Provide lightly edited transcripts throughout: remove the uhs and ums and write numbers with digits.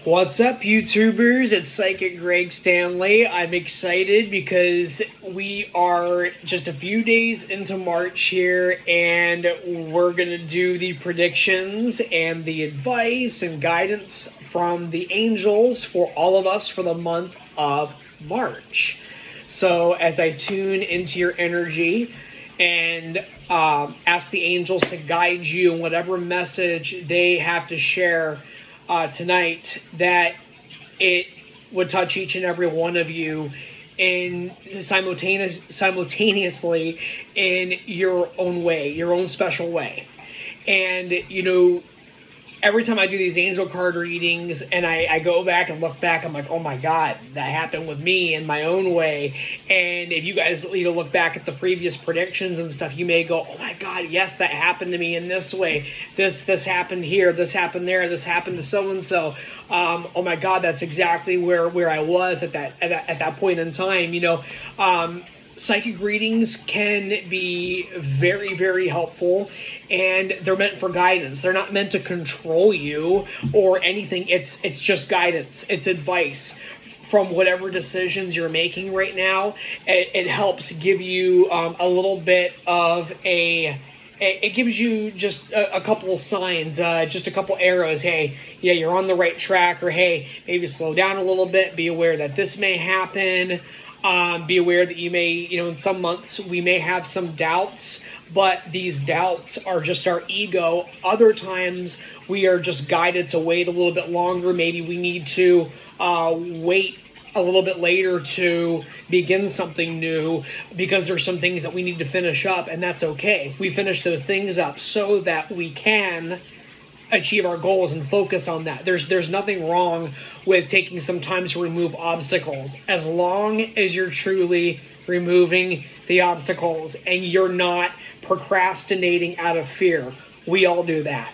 What's up, YouTubers? It's Psychic Greg Stanley. I'm excited because we are just a few days into March here, and we're going to do the predictions and the advice and guidance from the angels for all of us for the month of March. So as I tune into your energy and ask the angels to guide you in whatever message they have to share tonight, that it would touch each and every one of you in simultaneously in your own way, your own special way. And every time I do these angel card readings and I go back and look back, I'm like, oh my God, that happened with me in my own way. And if you guys look back at the previous predictions and stuff, you may go, oh my God, yes, that happened to me in this way. This happened here, this happened there, this happened to so-and-so. Oh my God, that's exactly where I was at that point in time. Psychic readings can be very, very helpful, and they're meant for guidance. They're not meant to control you or anything. It's just guidance. It's advice from whatever decisions you're making right now. It helps give you a little bit of it gives you just a couple of signs, just a couple arrows. Hey, yeah, you're on the right track, or hey, maybe slow down a little bit. Be aware that this may happen. Be aware that you may, in some months we may have some doubts, but these doubts are just our ego. Other times we are just guided to wait a little bit longer. Maybe we need to wait a little bit later to begin something new because there's some things that we need to finish up, and that's okay. We finish those things up so that we can achieve our goals and focus on that. There's nothing wrong with taking some time to remove obstacles, as long as you're truly removing the obstacles and you're not procrastinating out of fear. We all do that.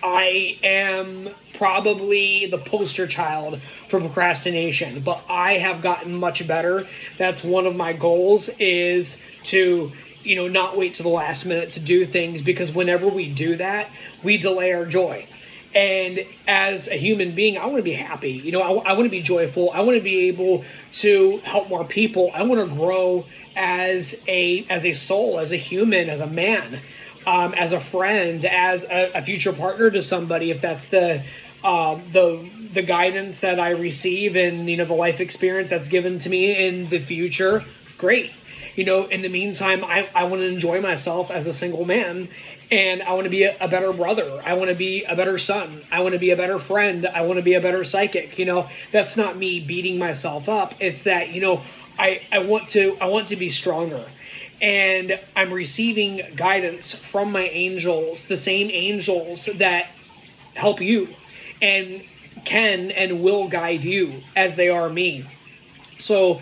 I am probably the poster child for procrastination, but I have gotten much better. That's one of my goals, is to not wait to the last minute to do things, because whenever we do that, we delay our joy. And as a human being, I want to be happy. I want to be joyful. I want to be able to help more people. I want to grow as a soul, as a human, as a man, as a friend, as a future partner to somebody, if that's the guidance that I receive and the life experience that's given to me in the future. Great. In the meantime, I want to enjoy myself as a single man, and I want to be a better brother. I want to be a better son. I want to be a better friend. I want to be a better psychic. That's not me beating myself up. It's that, I want to be stronger. And I'm receiving guidance from my angels, the same angels that help you and can and will guide you as they are me. So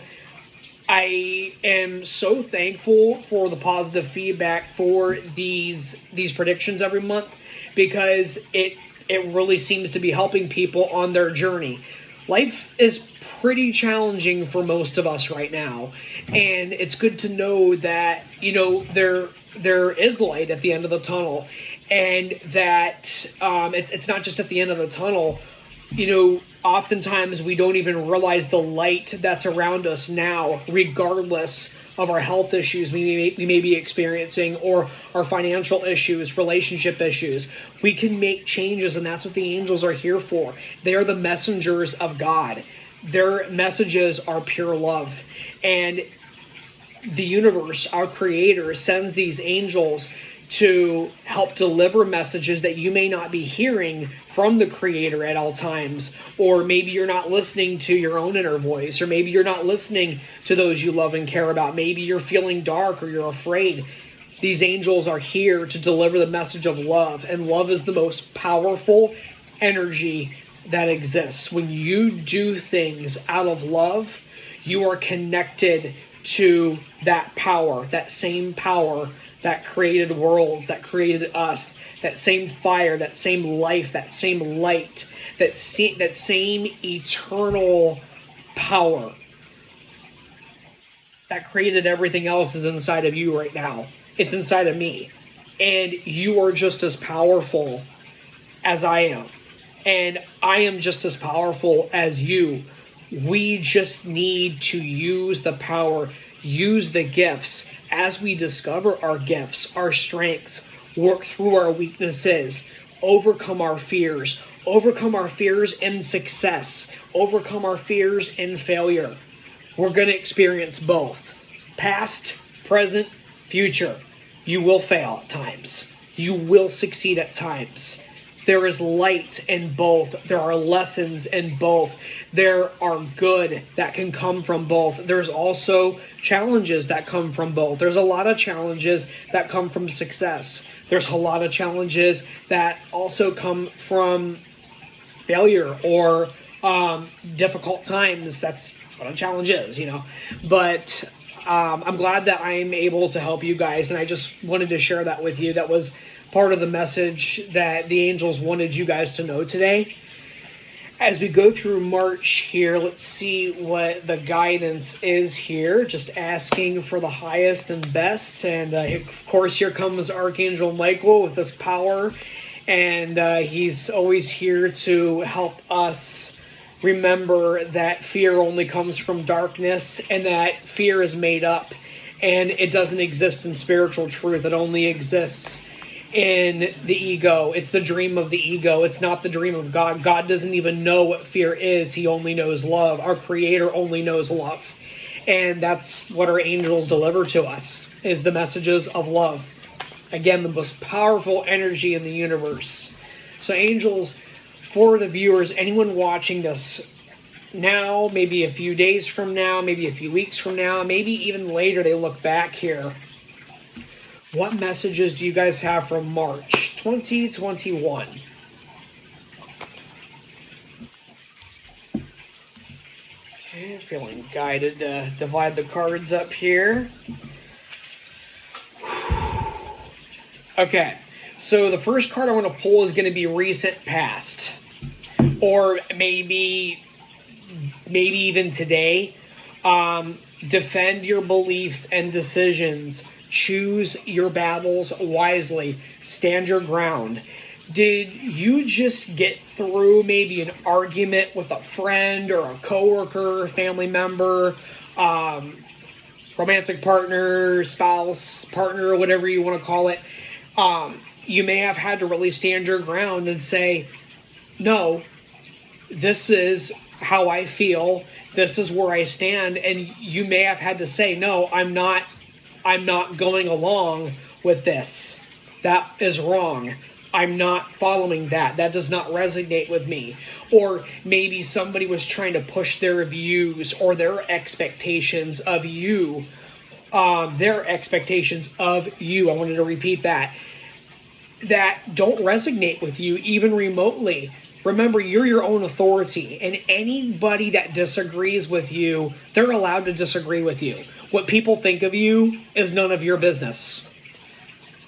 I am so thankful for the positive feedback for these predictions every month, because it really seems to be helping people on their journey. Life is pretty challenging for most of us right now, and it's good to know that there is light at the end of the tunnel, and that it's not just at the end of the tunnel. Oftentimes we don't even realize the light that's around us now, regardless of our health issues we may be experiencing, or our financial issues, relationship issues. We can make changes, and that's what the angels are here for. They are the messengers of God. Their messages are pure love. And the universe, our creator, sends these angels to help deliver messages that you may not be hearing from the creator at all times. Or maybe you're not listening to your own inner voice, or maybe you're not listening to those you love and care about. Maybe you're feeling dark, or you're afraid. These angels are here to deliver the message of love, and love is the most powerful energy that exists. When you do things out of love, you are connected to that power, that same power that created worlds, that created us, that same fire, that same life, that same light, that same eternal power that created everything else is inside of you right now. It's inside of me. And you are just as powerful as I am. And I am just as powerful as you. We just need to use the power, use the gifts. As we discover our gifts, our strengths, work through our weaknesses, overcome our fears in success, overcome our fears in failure. We're going to experience both. Past, present, future. You will fail at times. You will succeed at times. There is light in both. There are lessons in both. There are good that can come from both. There's also challenges that come from both. There's a lot of challenges that come from success. There's a lot of challenges that also come from failure or difficult times. That's what a challenge is, But I'm glad that I'm able to help you guys, and I just wanted to share that with you. That was part of the message that the angels wanted you guys to know today. As we go through March here, let's see what the guidance is here. Just asking for the highest and best. And of course, here comes Archangel Michael with this power. And he's always here to help us remember that fear only comes from darkness, and that fear is made up. And it doesn't exist in spiritual truth. It only exists in the ego. It's the dream of the ego. It's not the dream of God. God doesn't even know what fear is. He only knows love. Our Creator only knows love. And that's what our angels deliver to us, is the messages of love. Again, the most powerful energy in the universe. So angels, for the viewers, anyone watching this now, maybe a few days from now, maybe a few weeks from now, maybe even later, they look back here. What messages do you guys have from March 2021? Okay, feeling guided to divide the cards up here. Okay, so the first card I want to pull is going to be recent past. Or maybe even today. Defend your beliefs and decisions. Choose your battles wisely. Stand your ground. Did you just get through maybe an argument with a friend or a coworker, family member, romantic partner, spouse, partner, whatever you want to call it? You may have had to really stand your ground and say, no, this is how I feel. This is where I stand. And you may have had to say, no, I'm not going along with this. That is wrong. I'm not following that. That does not resonate with me. Or maybe somebody was trying to push their views or their expectations of you. I wanted to repeat that don't resonate with you even remotely. Remember, you're your own authority, and anybody that disagrees with you, they're allowed to disagree with you. What people think of you is none of your business.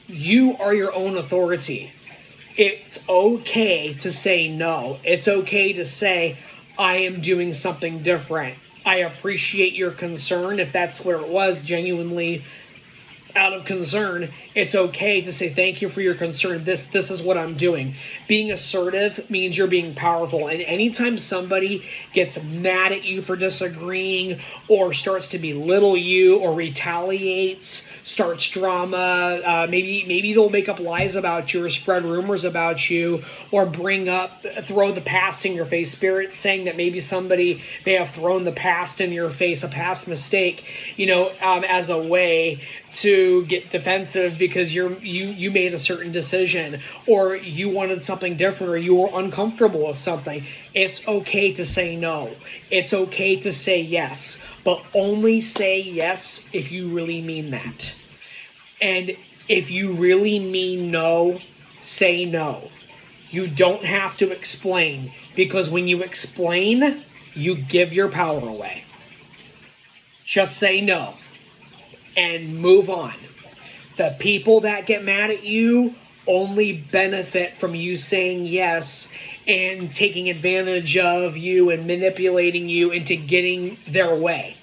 You are your own authority. It's okay to say no. It's okay to say, I am doing something different. I appreciate your concern. If that's where it was, genuinely out of concern, it's okay to say thank you for your concern. This is what I'm doing. Being assertive means you're being powerful. And anytime somebody gets mad at you for disagreeing or starts to belittle you or retaliates, starts drama, maybe they'll make up lies about you or spread rumors about you or throw the past in your face. Spirit saying that maybe somebody may have thrown the past in your face, a past mistake, as a way to get defensive because you made a certain decision or you wanted something different or you were uncomfortable with something. It's okay to say no. It's okay to say yes, but only say yes if you really mean that. And if you really mean no, say no. You don't have to explain, because when you explain, you give your power away. Just say no and move on. The people that get mad at you only benefit from you saying yes and taking advantage of you and manipulating you into getting their way.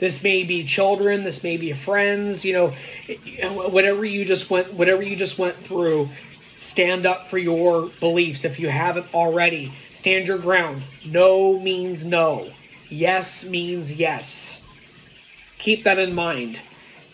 This may be children, this may be friends, whatever you just went through. Stand up for your beliefs if you haven't already. Stand your ground. No means no. Yes means yes. Keep that in mind.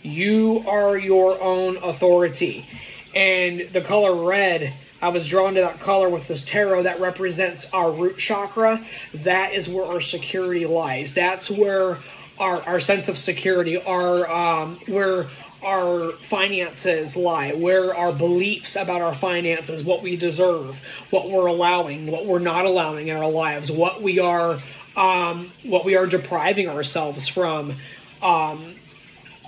You are your own authority. And the color red, I was drawn to that color with this tarot that represents our root chakra. That is where our security lies. That's where our sense of security, where our finances lie, where our beliefs about our finances, what we deserve, what we're allowing, what we're not allowing in our lives, what we are depriving ourselves from.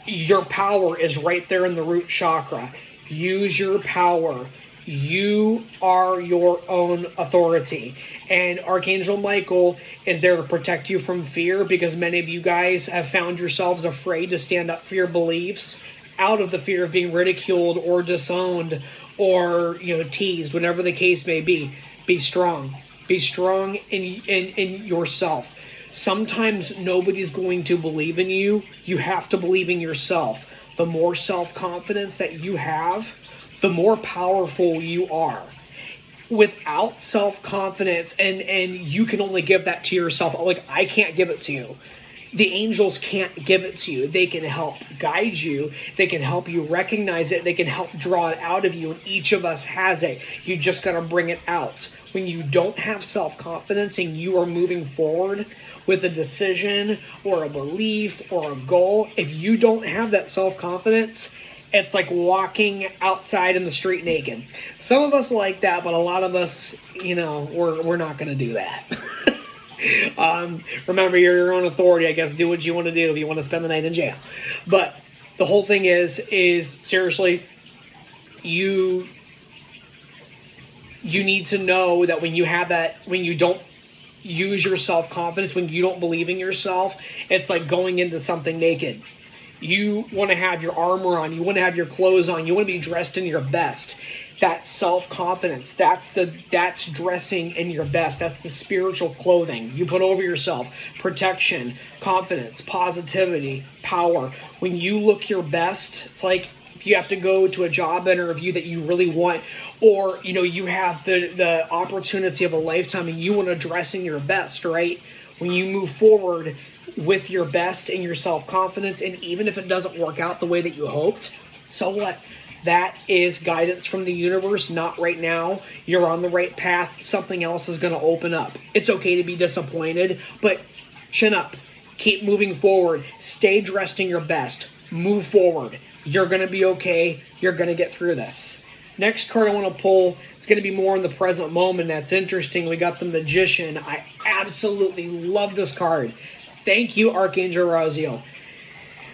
Your power is right there in the root chakra. Use your power. You are your own authority. And Archangel Michael is there to protect you from fear, because many of you guys have found yourselves afraid to stand up for your beliefs out of the fear of being ridiculed or disowned or, teased, whatever the case may be. Be strong. Be strong in yourself. Sometimes nobody's going to believe in you. You have to believe in yourself. The more self-confidence that you have, the more powerful you are. Without self-confidence, and you can only give that to yourself. Like, I can't give it to you. The angels can't give it to you. They can help guide you. They can help you recognize it. They can help draw it out of you, and each of us has it. You just got to bring it out. When you don't have self-confidence and you are moving forward with a decision or a belief or a goal, if you don't have that self-confidence, it's like walking outside in the street naked. Some of us like that, but a lot of us, we're not going to do that. Remember, you're your own authority. I guess do what you want to do if you want to spend the night in jail. But the whole thing is seriously, you need to know that when you have that, when you don't use your self-confidence, when you don't believe in yourself, it's like going into something naked. You want to have your armor on. You want to have your clothes on. You want to be dressed in your best. That's self-confidence. That's dressing in your best. That's the spiritual clothing you put over yourself. Protection, confidence, positivity, power. When you look your best, it's like if you have to go to a job interview that you really want, or you have the opportunity of a lifetime and you want to dress in your best, right? When you move forward with your best and your self-confidence, and even if it doesn't work out the way that you hoped, so what? That is guidance from the universe. Not right now. You're on the right path. Something else is going to open up. It's okay to be disappointed, but chin up. Keep moving forward. Stay dressed in your best. Move forward. You're going to be okay. You're going to get through this. Next card I want to pull, it's going to be more in the present moment. That's interesting. We got the Magician. I absolutely love this card. Thank you, Archangel Raziel.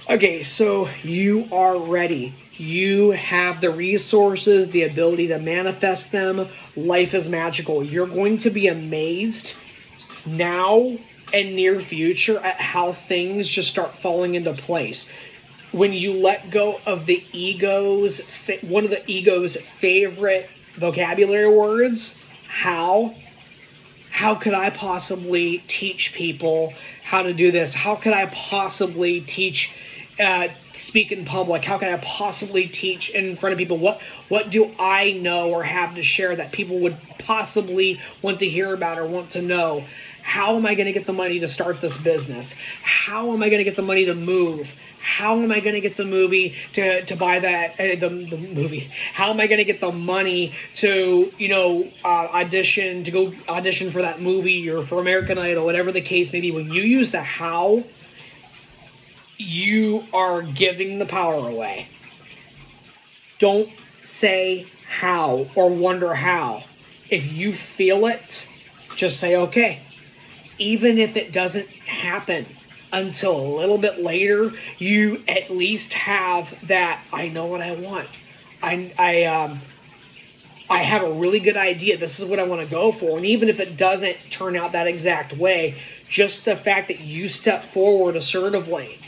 Okay, so you are ready. You have the resources, the ability to manifest them. Life is magical. You're going to be amazed now and near future at how things just start falling into place. When you let go of the ego's, one of the ego's favorite vocabulary words, how could I possibly teach people how to do this? How could I possibly teach, speak in public? How can I possibly teach in front of people? What do I know or have to share that people would possibly want to hear about or want to know? How am I going to get the money to start this business? How am I going to get the money to move? How am I going to get the movie to buy that, the movie? How am I going to get the money to, audition, to go audition for that movie or for American Idol, whatever the case may be? When you use the how, you are giving the power away. Don't say how or wonder how. If you feel it, just say okay. Even if it doesn't happen until a little bit later, you at least have that, I know what I want. I have a really good idea. This is what I want to go for. And even if it doesn't turn out that exact way, just the fact that you step forward assertively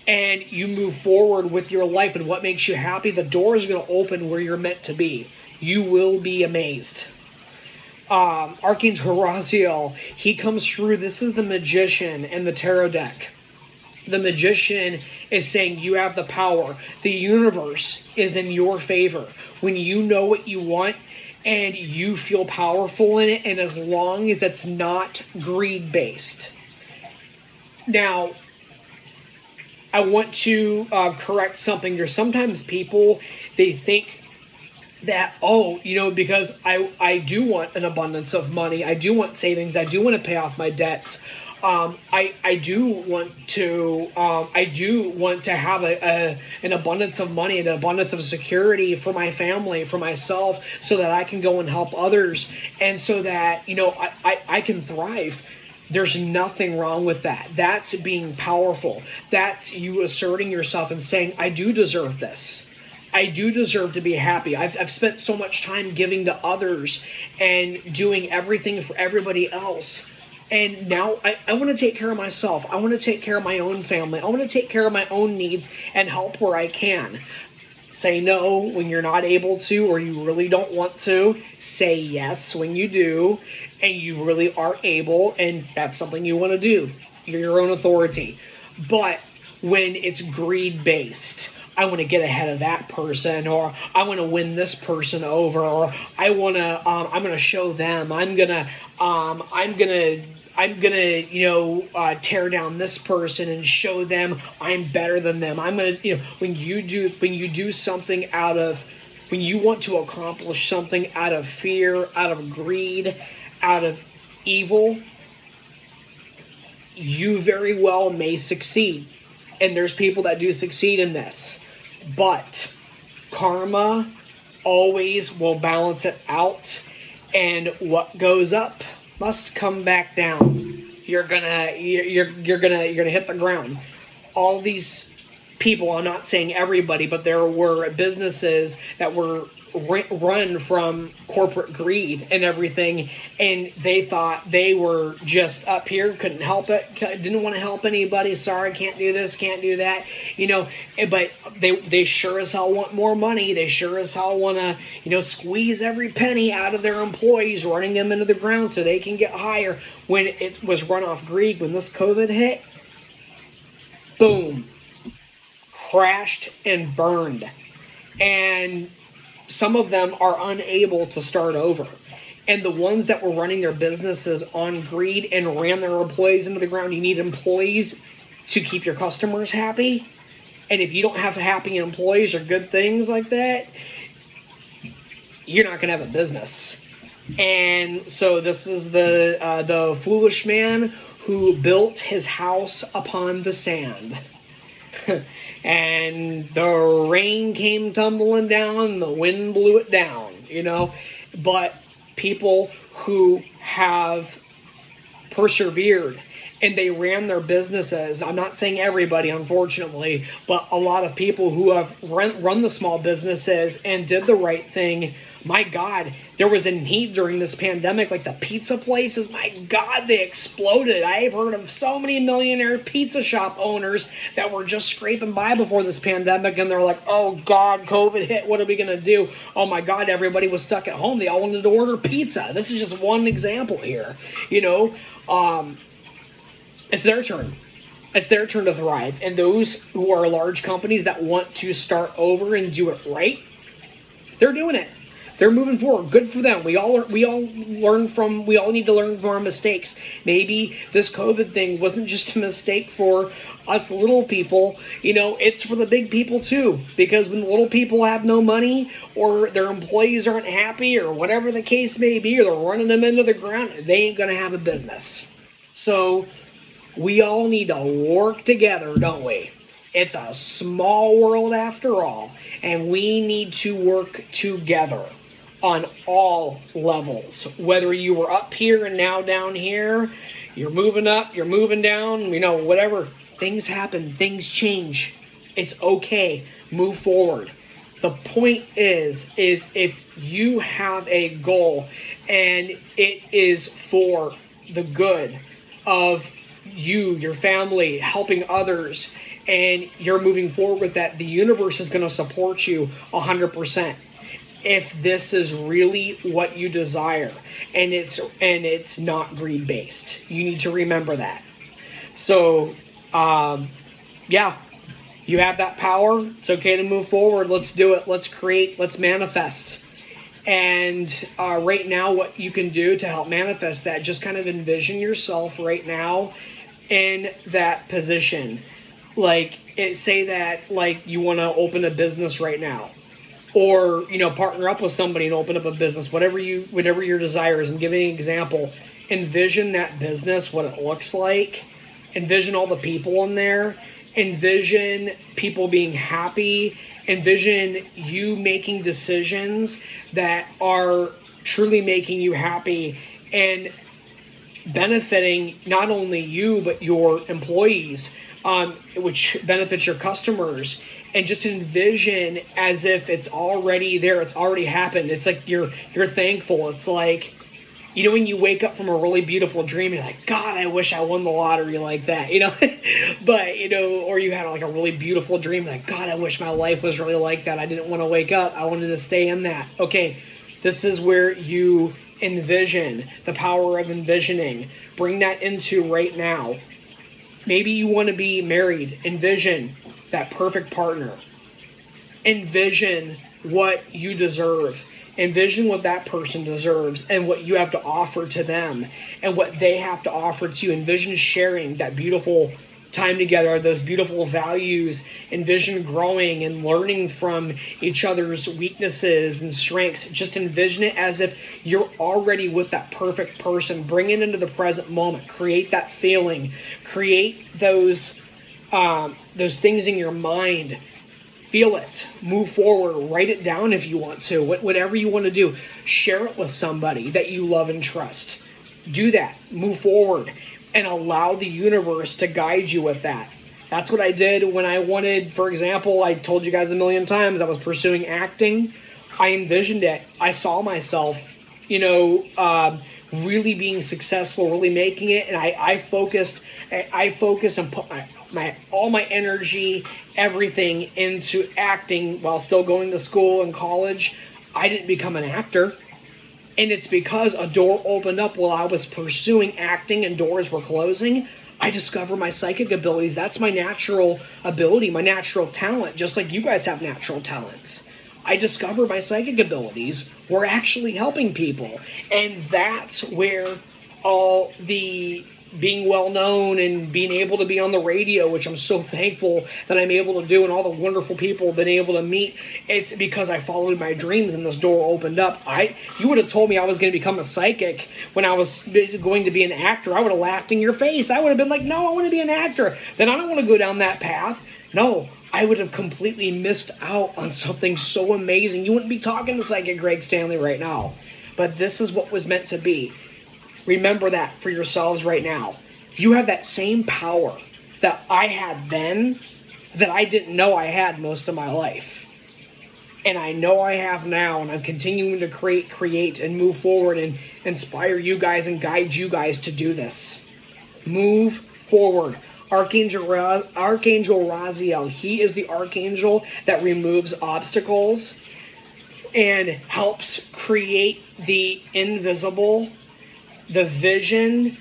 and you move forward with your life and what makes you happy, the door is going to open where you're meant to be. You will be amazed. Archangel Raziel, he comes through. This is the Magician and the tarot deck. The Magician is saying you have the power. The universe is in your favor. when you know what you want and you feel powerful in it, and as long as it's not greed-based. Now, I want to correct something. There's sometimes people, they think that, because I do want an abundance of money, I do want savings, I do want to pay off my debts, I do want to have an abundance of money, an abundance of security for my family, for myself, so that I can go and help others, and so that I can thrive. There's nothing wrong with that. That's being powerful. That's you asserting yourself and saying, I do deserve this. I do deserve to be happy. I've spent so much time giving to others and doing everything for everybody else. And now I want to take care of myself. I want to take care of my own family. I want to take care of my own needs and help where I can. Say no when you're not able to or you really don't want to. Say yes when you do and you really are able and that's something you want to do. You're your own authority. But when it's greed-based, I want to get ahead of that person, or I want to win this person over, or I'm going to show them, I'm going to tear down this person and show them I'm better than them. I'm going to, when you do something when you want to accomplish something out of fear, out of greed, out of evil, you very well may succeed. And there's people that do succeed in this. But karma always will balance it out, and what goes up must come back down. You're gonna hit the ground. All these people, I'm not saying everybody, but there were businesses that were run from corporate greed and everything, and they thought they were just up here, couldn't help it, didn't want to help anybody, sorry, can't do this, can't do that, but they sure as hell want more money. They sure as hell want to squeeze every penny out of their employees, running them into the ground so they can get higher. When it was run off greed, when this COVID hit, boom, crashed and burned. And some of them are unable to start over. And the ones that were running their businesses on greed and ran their employees into the ground, you need employees to keep your customers happy. And if you don't have happy employees or good things like that, you're not going to have a business. And so this is the foolish man who built his house upon the sand. And the rain came tumbling down, the wind blew it down, But people who have persevered and they ran their businesses, I'm not saying everybody, unfortunately, but a lot of people who have run the small businesses and did the right thing. My God, there was a need during this pandemic, like the pizza places. My God, they exploded. I've heard of so many millionaire pizza shop owners that were just scraping by before this pandemic, and they're like, oh God, COVID hit, what are we going to do? Oh my God, everybody was stuck at home. They all wanted to order pizza. This is just one example here. It's their turn. It's their turn to thrive. And those who are large companies that want to start over and do it right, they're doing it. They're moving forward. Good for them. We all need to learn from our mistakes. Maybe this COVID thing wasn't just a mistake for us little people. It's for the big people too. Because when little people have no money, or their employees aren't happy, or whatever the case may be, or they're running them into the ground, they ain't gonna have a business. So we all need to work together, don't we? It's a small world after all, and we need to work together on all levels. Whether you were up here and now down here, you're moving up, you're moving down, whatever. Things happen, things change. It's okay. Move forward. The point is if you have a goal and it is for the good of you, your family, helping others, and you're moving forward with that, the universe is going to support you 100%. If this is really what you desire, and it's not greed based, you need to remember that. So, You have that power. It's okay to move forward. Let's do it. Let's create. Let's manifest. And right now, what you can do to help manifest that, just kind of envision yourself right now in that position. Like, say that, like, you want to open a business right now. Or, partner up with somebody and open up a business. Whatever your desire is. I'm giving an example. Envision that business, what it looks like. Envision all the people in there. Envision people being happy. Envision you making decisions that are truly making you happy and benefiting not only you but your employees, which benefits your customers. And just envision as if it's already there, it's already happened. It's like you're thankful. It's like, when you wake up from a really beautiful dream, you're like, God, I wish I won the lottery like that, But, or you had like a really beautiful dream, like, God, I wish my life was really like that. I didn't want to wake up. I wanted to stay in that. Okay, this is where you envision, the power of envisioning. Bring that into right now. Maybe you want to be married. Envision that perfect partner. Envision what you deserve. Envision what that person deserves and what you have to offer to them and what they have to offer to you. Envision sharing that beautiful time together, those beautiful values. Envision growing and learning from each other's weaknesses and strengths. Just envision it as if you're already with that perfect person. Bring it into the present moment. Create that feeling. Create those things in your mind. Feel it. Move forward. Write it down if you want to. Whatever you want to do. Share it with somebody that you love and trust. Do that. Move forward. And allow the universe to guide you with that. That's what I did when I wanted, for example, I told you guys a million times, I was pursuing acting. I envisioned it. I saw myself, really being successful, really making it. And I focused and put all my energy, everything into acting while still going to school and college. I didn't become an actor. And it's because a door opened up while I was pursuing acting and doors were closing. I discovered my psychic abilities. That's my natural ability, my natural talent, just like you guys have natural talents. I discovered my psychic abilities were actually helping people. And that's where all the being well known and being able to be on the radio, which I'm so thankful that I'm able to do, and all the wonderful people I've been able to meet, it's because I followed my dreams and this door opened up. You would have told me I was going to become a psychic when I was going to be an actor. I would have laughed in your face. I would have been like, no, I want to be an actor. Then I don't want to go down that path. No, I would have completely missed out on something so amazing. You wouldn't be talking to psychic Greg Stanley right now. But this is what was meant to be. Remember that for yourselves right now. You have that same power that I had then that I didn't know I had most of my life. And I know I have now, and I'm continuing to create and move forward and inspire you guys and guide you guys to do this. Move forward. Archangel Raziel, he is the archangel that removes obstacles and helps create the invisible, the vision,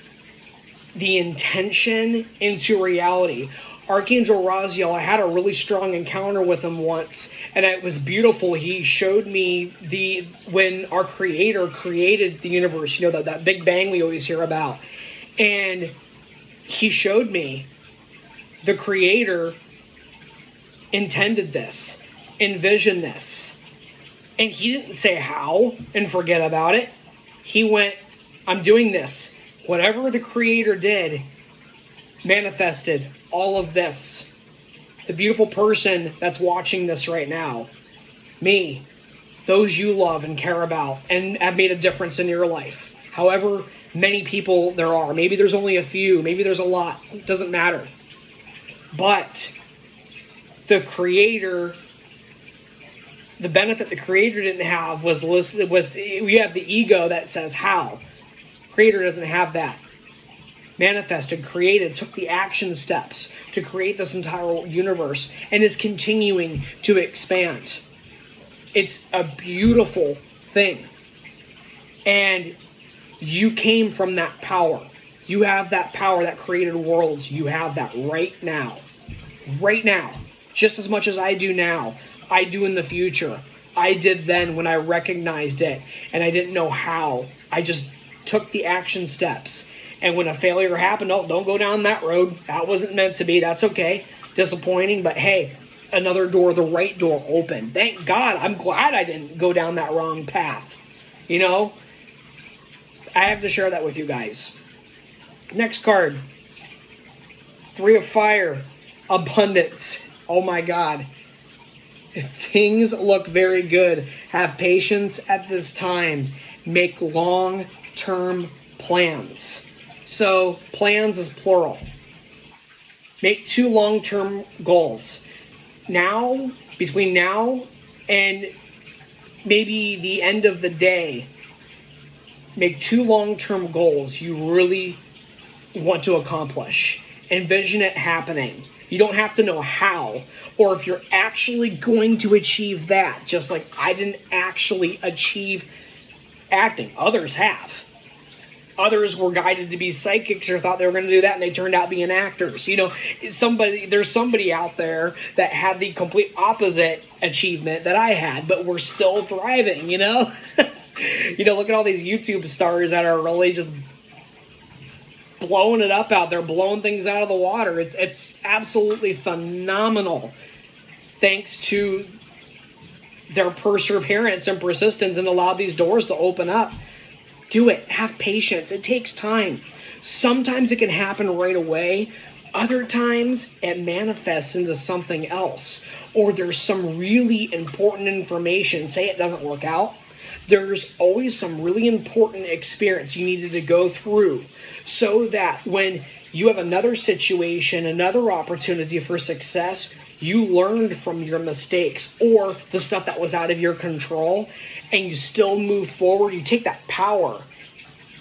the intention into reality. Archangel Raziel, I had a really strong encounter with him once, and it was beautiful. He showed me when our Creator created the universe, that Big Bang we always hear about. And he showed me the Creator intended this, envisioned this. And he didn't say how and forget about it. He went, I'm doing this. Whatever the Creator did, manifested all of this. The beautiful person that's watching this right now, me, those you love and care about and have made a difference in your life. However many people there are. Maybe there's only a few. Maybe there's a lot. It doesn't matter. But the Creator, the benefit the Creator didn't have was we have the ego that says how. Creator doesn't have that. Manifested, created, took the action steps to create this entire universe and is continuing to expand. It's a beautiful thing. And you came from that power. You have that power that created worlds. You have that right now. Right now. just as much as I do now. I do in the future. I did then when I recognized it and I didn't know how. I just took the action steps. And when a failure happened, oh, don't go down that road. That wasn't meant to be. That's okay. Disappointing, but hey, another door, the right door open. Thank God. I'm glad I didn't go down that wrong path. You know, I have to share that with you guys. Next card. 3 of Fire. Abundance. Oh my God. Things look very good. Have patience at this time. Make long-term plans. So, plans is plural. Make 2 long-term goals. Now, between now and maybe the end of the day, make 2 long-term goals you really want to accomplish. Envision it happening. You don't have to know how, or if you're actually going to achieve that, just like I didn't actually achieve acting. Others have. Others were guided to be psychics or thought they were going to do that, and they turned out being actors. You know, there's somebody out there that had the complete opposite achievement that I had, but we're still thriving, you know? You know, look at all these YouTube stars that are really just blowing it up out there, blowing things out of the water. It's absolutely phenomenal, thanks to their perseverance and persistence, and allowed these doors to open up. Do it. Have patience. It takes time. Sometimes it can happen right away. Other times it manifests into something else. Or there's some really important information. Say it doesn't work out. There's always some really important experience you needed to go through, so that when you have another situation, another opportunity for success, you learned from your mistakes or the stuff that was out of your control, and you still move forward. You take that power,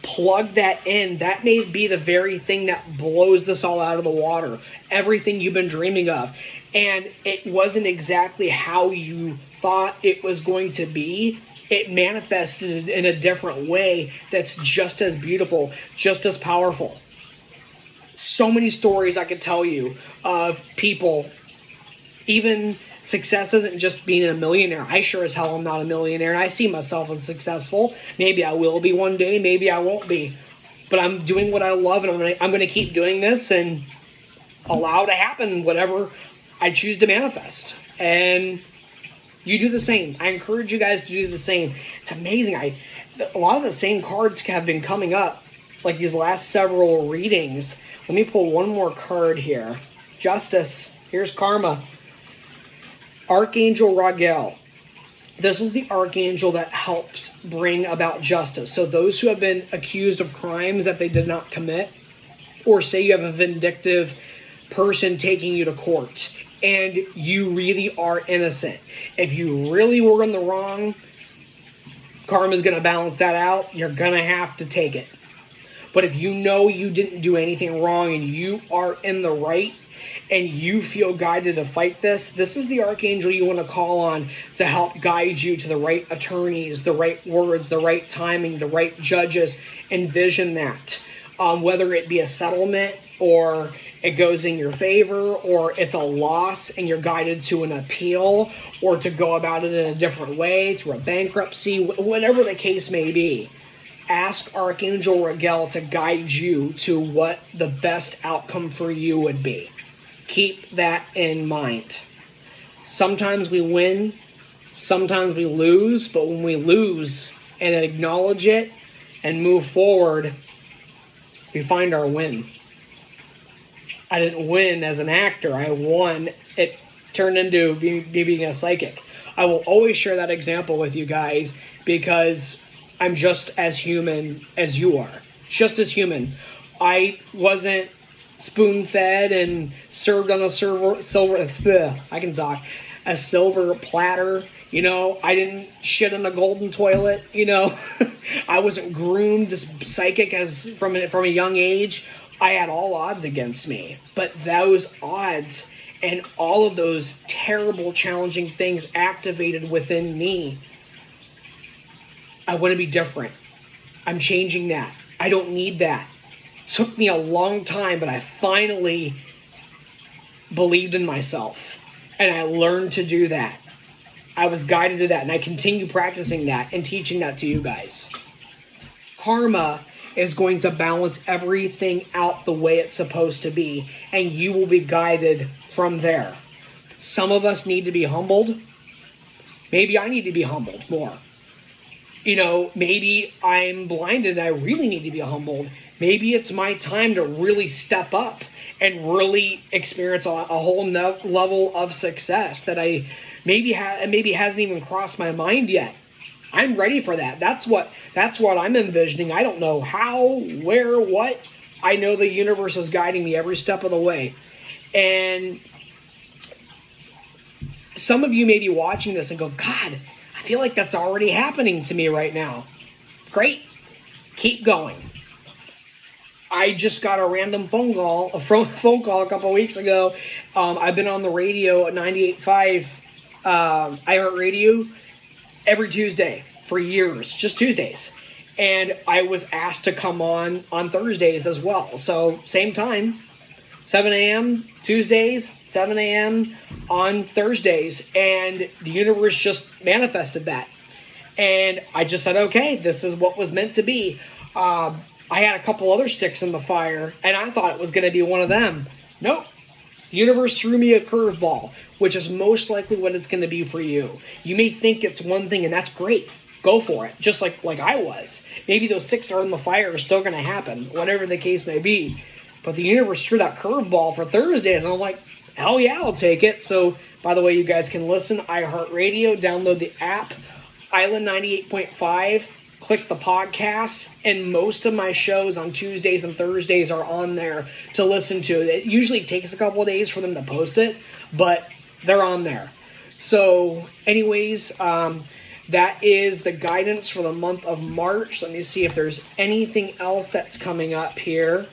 plug that in. That may be the very thing that blows this all out of the water. Everything you've been dreaming of. And it wasn't exactly how you thought it was going to be. It manifested in a different way that's just as beautiful, just as powerful. So many stories I could tell you of people. Even success isn't just being a millionaire. I sure as hell am not a millionaire, and I see myself as successful. Maybe I will be one day, maybe I won't be. But I'm doing what I love, and I'm going to keep doing this and allow to happen whatever I choose to manifest. And you do the same. I encourage you guys to do the same. It's amazing. A lot of the same cards have been coming up, like these last several readings. Let me pull one more card here. Justice. Here's karma. Archangel Raguel. This is the archangel that helps bring about justice. So those who have been accused of crimes that they did not commit, or say you have a vindictive person taking you to court, and you really are innocent. If you really were in the wrong, karma's going to balance that out. You're going to have to take it. But if you know you didn't do anything wrong and you are in the right, and you feel guided to fight this, this is the archangel you want to call on to help guide you to the right attorneys, the right words, the right timing, the right judges. Envision that. Whether it be a settlement, or it goes in your favor, or it's a loss and you're guided to an appeal, or to go about it in a different way through a bankruptcy, whatever the case may be. Ask Archangel Raguel to guide you to what the best outcome for you would be. Keep that in mind. Sometimes we win, sometimes we lose, but when we lose and acknowledge it and move forward, we find our win. I didn't win as an actor. I won. It turned into being a psychic. I will always share that example with you guys because I'm just as human as you are. Just as human. I wasn't spoon-fed and served on a silver platter. You know, I didn't shit on a golden toilet. You know, I wasn't groomed this psychic from a young age. I had all odds against me, but those odds and all of those terrible, challenging things activated within me. I want to be different. I'm changing that. I don't need that. It took me a long time, but I finally believed in myself. And I learned to do that. I was guided to that, and I continue practicing that and teaching that to you guys. Karma is going to balance everything out the way it's supposed to be, and you will be guided from there. Some of us need to be humbled. Maybe I need to be humbled more. Maybe I'm blinded and I really need to be humbled. Maybe it's my time to really step up and really experience a whole level of success that I maybe hasn't even crossed my mind yet. I'm ready for that. That's what I'm envisioning. I don't know how, where, what. I know the universe is guiding me every step of the way. And some of you may be watching this and go, God, I feel like that's already happening to me right now. Great. Keep going. I just got a random phone call a couple of weeks ago. I've been on the radio at 98.5 iHeartRadio every Tuesday for years, just Tuesdays. And I was asked to come on Thursdays as well. So same time, 7 a.m. Tuesdays, 7 a.m. on Thursdays. And the universe just manifested that. And I just said, okay, this is what was meant to be. I had a couple other sticks in the fire, and I thought it was going to be one of them. Nope. The universe threw me a curveball, which is most likely what it's going to be for you. You may think it's one thing, and that's great. Go for it, just like I was. Maybe those sticks that are in the fire are still going to happen, whatever the case may be. But the universe threw that curveball for Thursdays, and I'm like, hell yeah, I'll take it. So, by the way, you guys can listen, iHeartRadio, download the app, Island 98.5. Click the podcasts, and most of my shows on Tuesdays and Thursdays are on there to listen to. It usually takes a couple of days for them to post it, but they're on there. So anyways, that is the guidance for the month of March. Let me see if there's anything else that's coming up here.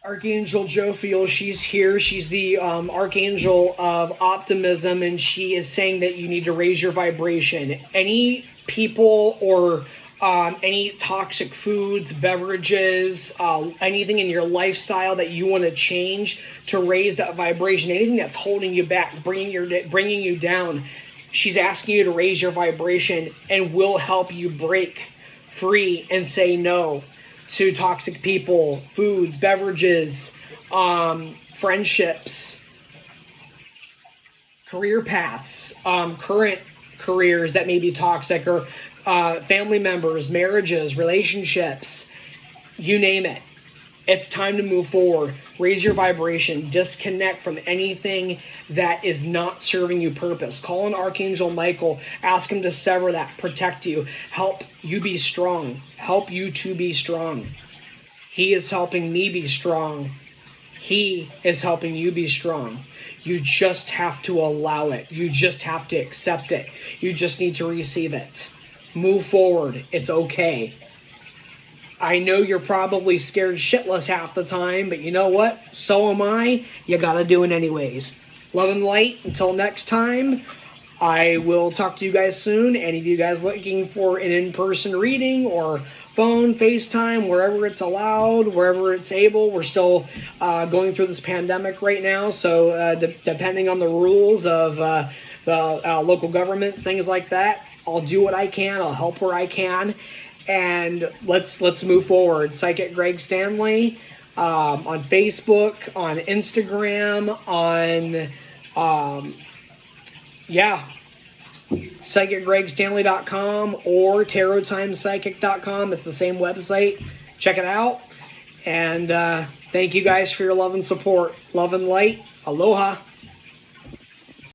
Archangel Jophiel, she's here. She's the archangel of optimism, and she is saying that you need to raise your vibration. Any people or any toxic foods, beverages, anything in your lifestyle that you want to change to raise that vibration, anything that's holding you back, bringing you down, she's asking you to raise your vibration and will help you break free and say no to toxic people, foods, beverages, friendships, career paths, current careers that may be toxic, or family members, marriages, relationships, you name it. It's time to move forward. Raise your vibration. Disconnect from anything that is not serving you purpose. Call on Archangel Michael. Ask him to sever that, protect you, help you be strong, help you to be strong. He is helping me be strong. He is helping you be strong. You just have to allow it. You just have to accept it. You just need to receive it. Move forward. It's okay. I know you're probably scared shitless half the time, but you know what? So am I. You gotta do it anyways. Love and light. Until next time, I will talk to you guys soon. Any of you guys looking for an in-person reading or phone, FaceTime, wherever it's allowed, wherever it's able. We're still going through this pandemic right now, so depending on the rules of the local governments, things like that, I'll do what I can. I'll help where I can. And let's move forward. Psychic Greg Stanley on Facebook, on Instagram, on psychicgregstanley.com or tarottimepsychic.com. It's the same website. Check it out. And thank you guys for your love and support. Love and light. Aloha.